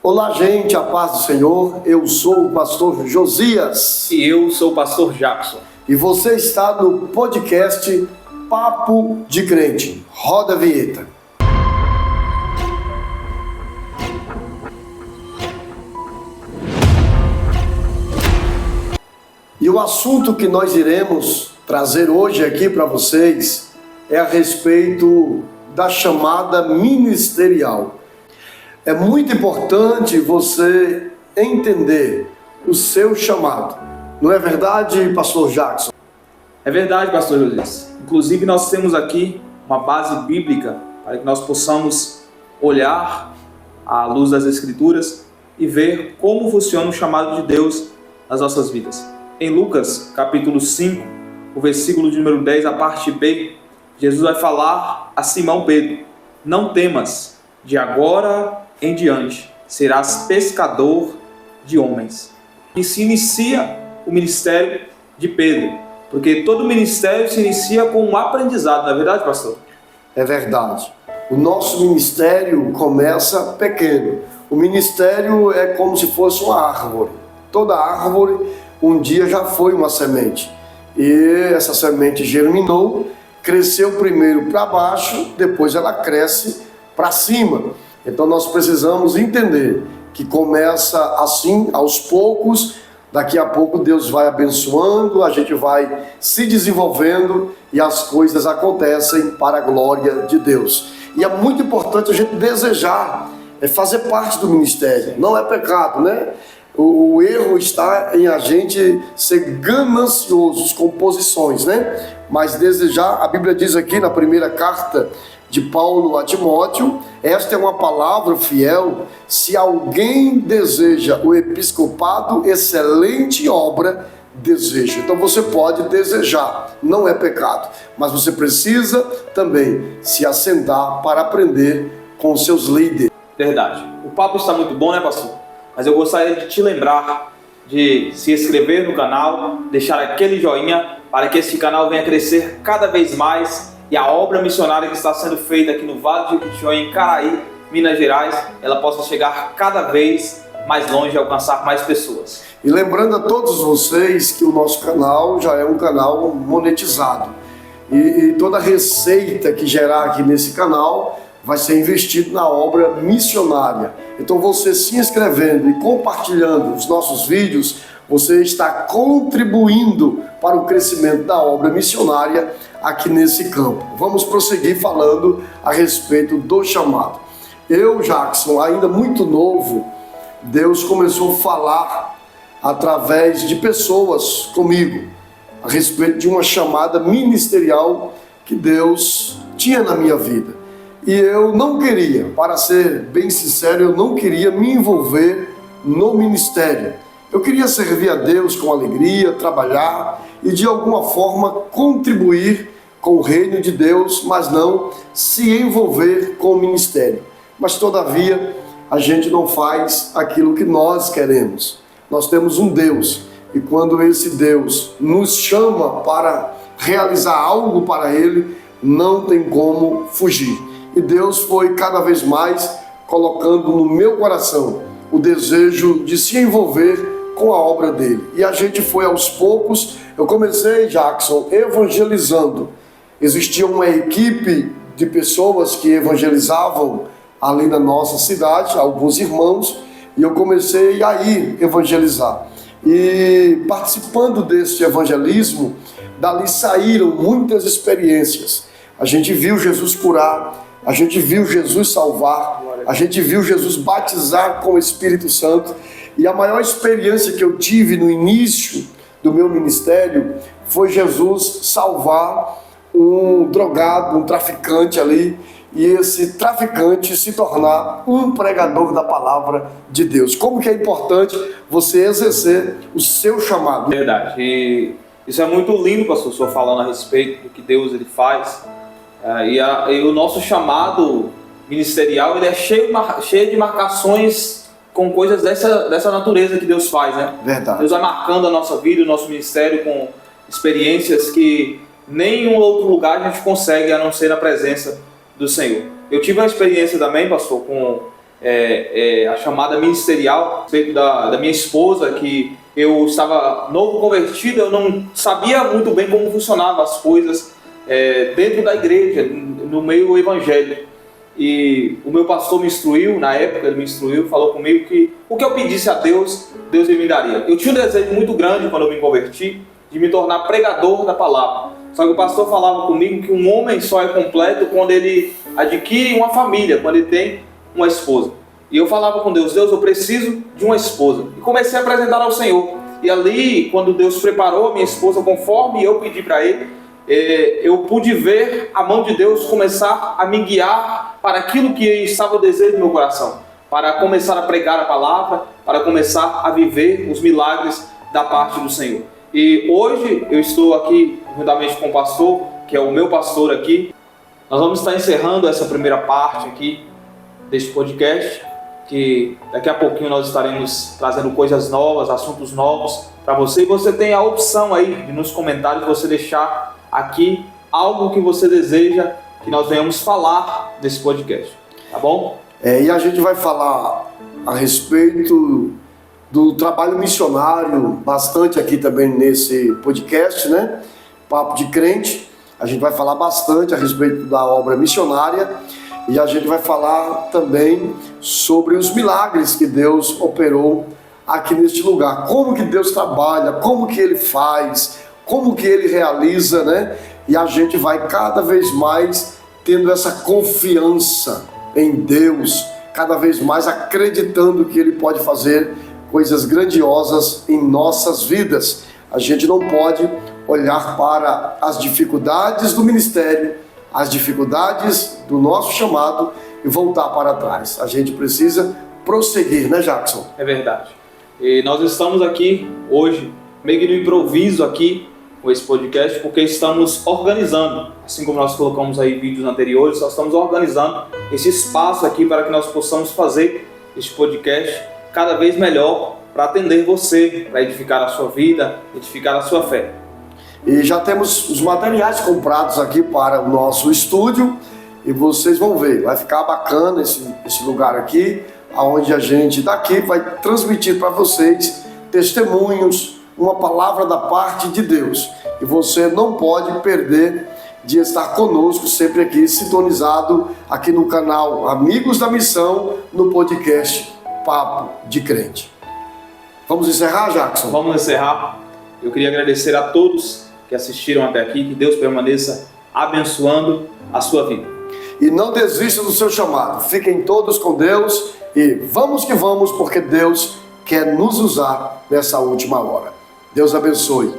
Olá, gente, a paz do Senhor. Eu sou o pastor Josias. E eu sou o pastor Jackson. E você está no podcast Papo de Crente. Roda a vinheta. E o assunto que nós iremos trazer hoje aqui para vocês é a respeito da chamada ministerial. É muito importante você entender o seu chamado. Não é verdade, pastor Jackson? É verdade, pastor Josias. Inclusive, nós temos aqui uma base bíblica para que nós possamos olhar à luz das Escrituras e ver como funciona o chamado de Deus nas nossas vidas. Em Lucas, capítulo 5, o versículo de número 10, a parte B, Jesus vai falar a Simão Pedro: não temas, de agora em diante serás pescador de homens. E se inicia o ministério de Pedro, porque todo ministério se inicia com um aprendizado, não é verdade, pastor? É verdade. O nosso ministério começa pequeno. O ministério é como se fosse uma árvore. Toda árvore um dia já foi uma semente. E essa semente germinou, cresceu primeiro para baixo, depois ela cresce para cima. Então nós precisamos entender que começa assim, aos poucos. Daqui a pouco Deus vai abençoando, a gente vai se desenvolvendo e as coisas acontecem para a glória de Deus. E é muito importante a gente desejar, fazer parte do ministério. Não é pecado, né? O erro está em a gente ser gananciosos com posições, né? Mas desejar, a Bíblia diz aqui na primeira carta de Paulo a Timóteo, esta é uma palavra fiel: se alguém deseja o episcopado, excelente obra deseja. Então você pode desejar, não é pecado, mas você precisa também se assentar para aprender com seus líderes. Verdade. O papo está muito bom, né, pastor? Mas eu gostaria de te lembrar de se inscrever no canal, deixar aquele joinha para que esse canal venha crescer cada vez mais e a obra missionária que está sendo feita aqui no Vale de Jequitinhonha, em Caraí, Minas Gerais, ela possa chegar cada vez mais longe e alcançar mais pessoas. E lembrando a todos vocês que o nosso canal já é um canal monetizado. E toda a receita que gerar aqui nesse canal vai ser investido na obra missionária. Então você se inscrevendo e compartilhando os nossos vídeos, você está contribuindo para o crescimento da obra missionária aqui nesse campo. Vamos prosseguir falando a respeito do chamado. Eu, Jackson, ainda muito novo, Deus começou a falar através de pessoas comigo a respeito de uma chamada ministerial que Deus tinha na minha vida. E eu não queria, para ser bem sincero, eu não queria me envolver no ministério. Eu queria servir a Deus com alegria, trabalhar e de alguma forma contribuir com o reino de Deus, mas não se envolver com o ministério. Mas todavia, a gente não faz aquilo que nós queremos. Nós temos um Deus, e quando esse Deus nos chama para realizar algo para Ele, não tem como fugir. E Deus foi cada vez mais colocando no meu coração o desejo de se envolver com a obra dele. E a gente foi aos poucos. Eu comecei, Jackson, evangelizando. Existia uma equipe de pessoas que evangelizavam ali na nossa cidade, alguns irmãos, e eu comecei a ir evangelizar. E participando desse evangelismo, dali saíram muitas experiências. A gente viu Jesus curar, a gente viu Jesus salvar, a gente viu Jesus batizar com o Espírito Santo. E a maior experiência que eu tive no início do meu ministério foi Jesus salvar um drogado, um traficante ali, e esse traficante se tornar um pregador da palavra de Deus. Como que é importante você exercer o seu chamado. Verdade. E isso é muito lindo, pastor, o senhor falando a respeito do que Deus ele faz. E o nosso chamado ministerial ele é cheio de marcações com coisas dessa natureza que Deus faz, né? Verdade. Deus vai marcando a nossa vida, o nosso ministério com experiências que nenhum outro lugar a gente consegue a não ser na presença do Senhor. Eu tive uma experiência também, pastor, com a chamada ministerial, a respeito da minha esposa, que eu estava novo convertido, eu não sabia muito bem como funcionavam as coisas dentro da igreja, no meio evangélico. E o meu pastor me instruiu, na época ele me instruiu, falou comigo que o que eu pedisse a Deus, Deus me daria. Eu tinha um desejo muito grande quando eu me converti, de me tornar pregador da palavra. Só que o pastor falava comigo que um homem só é completo quando ele adquire uma família, quando ele tem uma esposa. E eu falava com Deus, Deus, eu preciso de uma esposa. E comecei a apresentar ao Senhor. E ali, quando Deus preparou a minha esposa conforme eu pedi para Ele, eu pude ver a mão de Deus começar a me guiar para aquilo que estava o desejo do meu coração, para começar a pregar a palavra, para começar a viver os milagres da parte do Senhor. E hoje eu estou aqui juntamente com o pastor, que é o meu pastor aqui. Nós vamos estar encerrando essa primeira parte aqui deste podcast, que daqui a pouquinho nós estaremos trazendo coisas novas, assuntos novos para você. E você tem a opção aí de nos comentários você deixar aqui algo que você deseja que nós venhamos falar nesse podcast, tá bom? E a gente vai falar a respeito do trabalho missionário bastante aqui também nesse podcast, né? Papo de Crente. A gente vai falar bastante a respeito da obra missionária e a gente vai falar também sobre os milagres que Deus operou aqui neste lugar. Como que Deus trabalha, como que Ele faz, como que Ele realiza, né? E a gente vai cada vez mais tendo essa confiança em Deus, cada vez mais acreditando que Ele pode fazer coisas grandiosas em nossas vidas. A gente não pode olhar para as dificuldades do ministério, as dificuldades do nosso chamado e voltar para trás. A gente precisa prosseguir, né, Jackson? É verdade. E nós estamos aqui hoje, meio que no improviso aqui, com esse podcast, porque estamos organizando, assim como nós colocamos aí vídeos anteriores, nós estamos organizando esse espaço aqui para que nós possamos fazer este podcast cada vez melhor para atender você, para edificar a sua vida, edificar a sua fé. E já temos os materiais comprados aqui para o nosso estúdio e vocês vão ver, vai ficar bacana esse lugar aqui, onde a gente daqui vai transmitir para vocês testemunhos, uma palavra da parte de Deus. E você não pode perder de estar conosco sempre aqui, sintonizado aqui no canal Amigos da Missão, no podcast Papo de Crente. Vamos encerrar, Jackson? Vamos encerrar. Eu queria agradecer a todos que assistiram até aqui, que Deus permaneça abençoando a sua vida. E não desista do seu chamado. Fiquem todos com Deus e vamos que vamos, porque Deus quer nos usar nessa última hora. Deus abençoe.